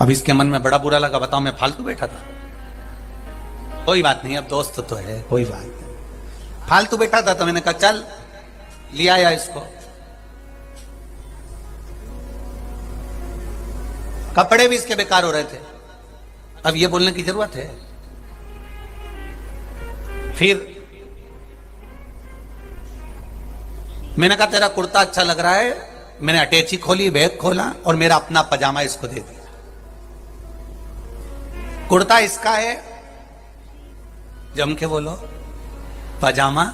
अब इसके मन में बड़ा बुरा लगा, बताओ मैं फालतू बैठा था। कोई बात नहीं, अब दोस्त तो है, कोई बात नहीं। फालतू बैठा था तो मैंने कहा चल ले आया इसको। कपड़े भी इसके बेकार हो रहे थे, अब ये बोलने की जरूरत है? फिर मैंने कहा तेरा कुर्ता अच्छा लग रहा है, मैंने अटैची खोली, बैग खोला और मेरा अपना पजामा इसको दे दिया। कुर्ता इसका है, जम के बोलो, पजामा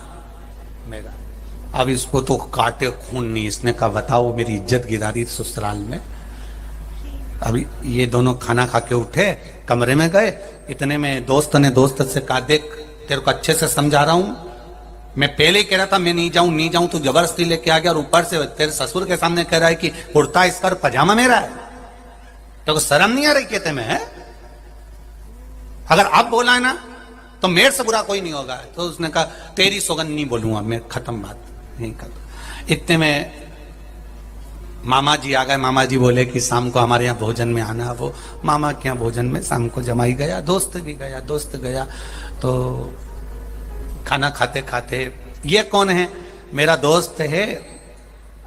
मेरा। अब इसको तो काटे खून नहीं, इसने कहा बताओ मेरी इज्जत गिरा दी ससुराल में। अभी ये दोनों खाना खा के उठे, कमरे में गए, इतने में दोस्त ने दोस्त से कहा देख तेरे को अच्छे से समझा रहा हूं, मैं पहले ही कह रहा था मैं नहीं जाऊं, तू जबरदस्ती लेके आ गया और ऊपर से तेरे ससुर के सामने कह रहा है कि कुर्ता इसका और पजामा मेरा है। तो शर्म नहीं आ रही कहते में है? अगर अब बोला है ना तो मेरे से बुरा कोई नहीं होगा। तो उसने कहा तेरी सौगंध नहीं बोलूंगा मैं, खत्म बात, नहीं कर। इतने में मामा जी आ गए। मामा जी बोले कि शाम को हमारे यहाँ भोजन में आना। वो मामा के यहाँ भोजन में शाम को जमाई गया, दोस्त भी गया, दोस्त गया। तो खाना खाते खाते ये कौन है? मेरा दोस्त है,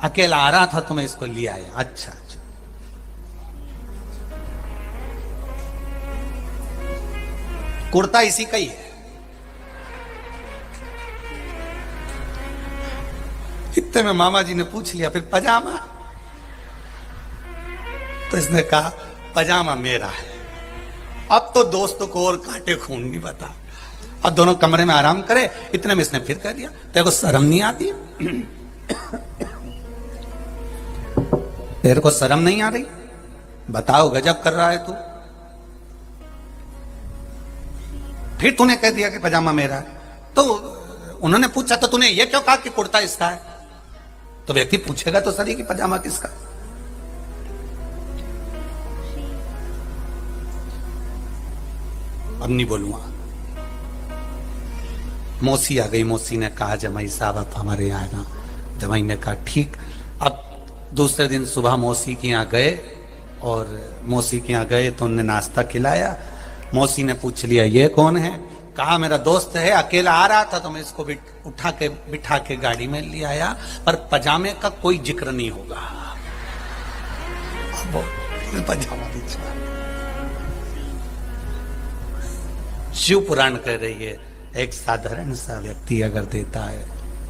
अकेला आ रहा था तो मैं इसको ले आया। अच्छा अच्छा। कुर्ता इसी का ही है। इतने में मामा जी ने पूछ लिया फिर पजामा? तो इसने कहा पजामा मेरा है। अब तो दोस्तों को और काटे खून नहीं बता। अब दोनों कमरे में आराम करे, इतने में इसने फिर कह दिया तेरे को शर्म नहीं आती? तेरे को शर्म नहीं आ रही? बताओ गजब कर रहा है तू। फिर तूने कह दिया कि पजामा मेरा है। तो उन्होंने पूछा तो तूने ये क्यों कहा कि कुर्ता इसका है? तो व्यक्ति पूछेगा तो सही कि पजामा किसका। अब नहीं बोलूंगा। मौसी आ गई। मौसी ने कहा जमाई साहब आप हमारे यहाँ आना। जमाई ने कहा ठीक। अब दूसरे दिन सुबह मौसी के यहाँ गए और मौसी के यहाँ गए तो उन्होंने नाश्ता खिलाया। मौसी ने पूछ लिया ये कौन है? कहा मेरा दोस्त है, अकेला आ रहा था तो मैं इसको उठा के बिठा के गाड़ी में ले आया, पर पजामे का कोई जिक्र नहीं होगा। पजामा शिव पुराण कह रही है एक साधारण सा व्यक्ति अगर देता है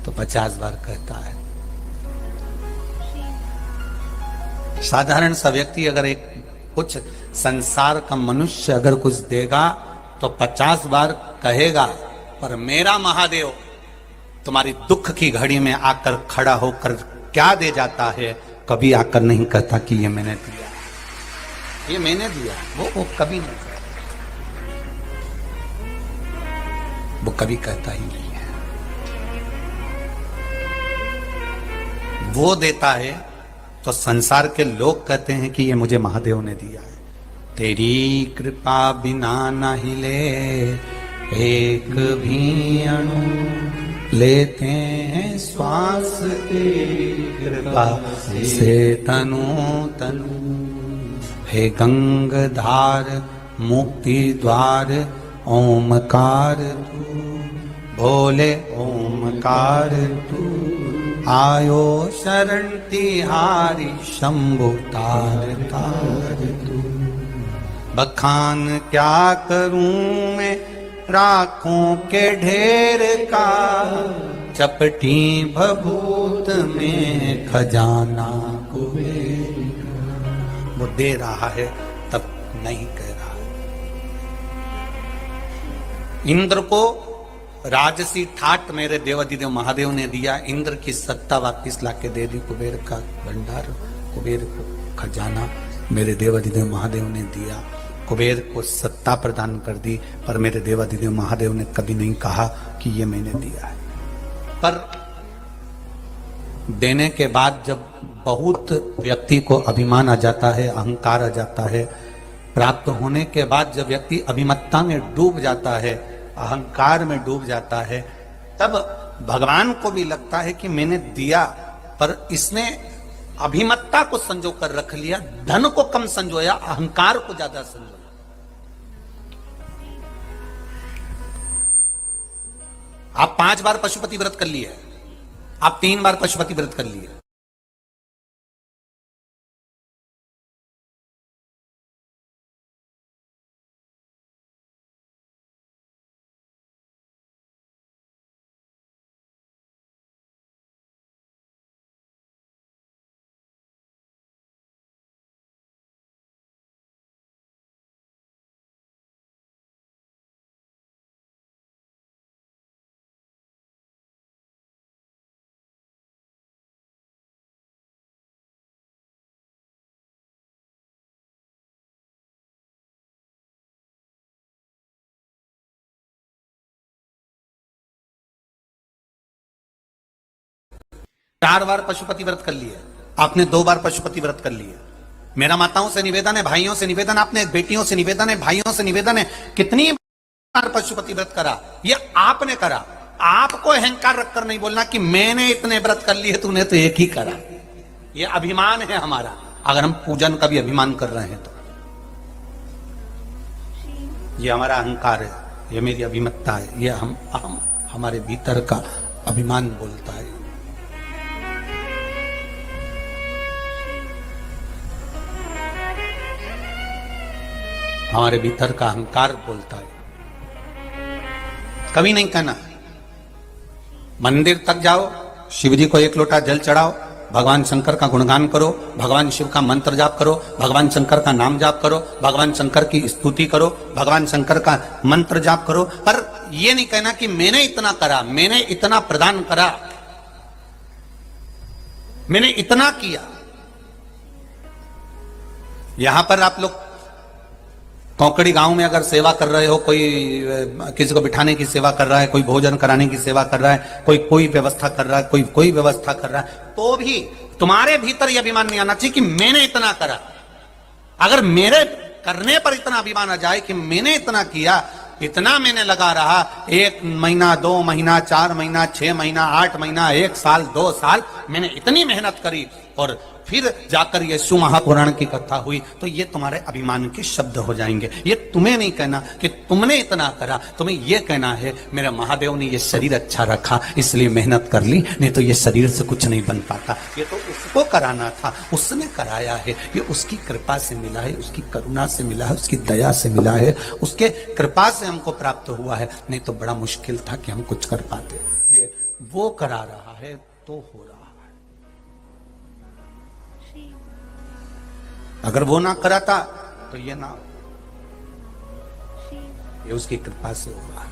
तो 50 बार कहता है। साधारण सा व्यक्ति अगर एक कुछ संसार का मनुष्य अगर कुछ देगा तो 50 बार कहेगा, पर मेरा महादेव तुम्हारी दुख की घड़ी में आकर खड़ा होकर क्या दे जाता है? कभी आकर नहीं कहता कि ये मैंने दिया, ये मैंने दिया। वो कभी नहीं कहता, वो कभी कहता ही नहीं है। वो देता है तो संसार के लोग कहते हैं कि ये मुझे महादेव ने दिया है। तेरी कृपा बिना न हिले एक भी अणु, लेते हैं श्वास तेरी कृपा से तनु तनु। हे गंगाधार मुक्ति द्वार ओमकार तू, भोले ओमकार तू। आयो शरण तिहारी शंभु तार तार तू। बखान क्या करूं मैं राखों के ढेर का, चपटी भभूत में खजाना कुबेर का। वो दे रहा है तब नहीं कह रहा। इंद्र को राजसी ठाट मेरे देवाधिदेव महादेव ने दिया। इंद्र की सत्ता वापिस लाके दे दी। कुबेर का भंडार, कुबेर को खजाना मेरे देवाधिदेव महादेव ने दिया। कुबेर को सत्ता प्रदान कर दी, पर मेरे देवाधिदेव महादेव ने कभी नहीं कहा कि ये मैंने दिया है। पर देने के बाद जब बहुत व्यक्ति को अभिमान आ जाता है, अहंकार आ जाता है, प्राप्त होने के बाद जब व्यक्ति अभिमत्ता में डूब जाता है, अहंकार में डूब जाता है, तब भगवान को भी लगता है कि मैंने दिया, पर इसने अभिमत अभिमत्ता को संजो कर रख लिया, धन को कम संजोया, अहंकार को ज्यादा संजोया। आप 5 बार पशुपति व्रत कर लिए, आप 3 बार पशुपति व्रत कर लिए। चार बार पशुपति व्रत कर लिया, आपने 2 बार पशुपति व्रत कर लिया। मेरा माताओं से निवेदन है, भाइयों से निवेदन, आपने बेटियों से निवेदन है, भाइयों से निवेदन है, कितनी बार पशुपति व्रत करा? ये आपने करा। आपको अहंकार रखकर नहीं बोलना कि मैंने इतने व्रत कर लिए, तूने तो एक ही करा। ये अभिमान है हमारा, अगर हम पूजन का भी अभिमान कर रहे हैं तो ये हमारा अहंकार है, ये मेरी अभिमत्ता है, ये हम हमारे भीतर का अभिमान बोलता है। हमारे भीतर का अहंकार बोलता है। कभी नहीं कहना मंदिर तक जाओ, शिव जी को 1 लोटा जल चढ़ाओ, भगवान शंकर का गुणगान करो, भगवान शिव का मंत्र जाप करो, भगवान शंकर का नाम जाप करो, भगवान शंकर की स्तुति करो, भगवान शंकर का मंत्र जाप करो, पर यह नहीं कहना कि मैंने इतना करा, मैंने इतना प्रदान करा, मैंने इतना किया। यहां पर आप लोग कौकड़ी गांव में अगर सेवा कर रहे हो, कोई किसी को बिठाने की सेवा कर रहा है, कोई भोजन कराने की सेवा कर रहा है, कोई व्यवस्था कर रहा है, कोई व्यवस्था कर रहा है, तो भी तुम्हारे भीतर यह अभिमान नहीं आना चाहिए कि मैंने इतना करा। अगर मेरे करने पर इतना अभिमान आ जाए कि मैंने इतना किया, इतना मैंने लगा रहा, 1 महीना, 2 महीना, 4 महीना, 6 महीना, 8 महीना, 1 साल, 2 साल, मैंने इतनी मेहनत करी और फिर जाकर ये शिव महापुराण की कथा हुई, तो ये तुम्हारे अभिमान के शब्द हो जाएंगे। ये तुम्हें नहीं कहना कि तुमने इतना करा, तुम्हें ये कहना है मेरा महादेव ने ये शरीर अच्छा रखा इसलिए मेहनत कर ली, नहीं तो ये शरीर से कुछ नहीं बन पाता। ये तो उसको कराना था, उसने कराया है, ये उसकी कृपा से मिला है, उसकी करुणा से मिला है, उसकी दया से मिला है, उसके कृपा से हमको प्राप्त हुआ है, नहीं तो बड़ा मुश्किल था कि हम कुछ कर पाते। ये वो करा रहा है तो हो रहा है। अगर वो ना कराता तो ये ना, ये उसकी कृपा से हुआ।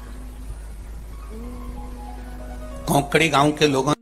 कौकड़ी गांव के लोगों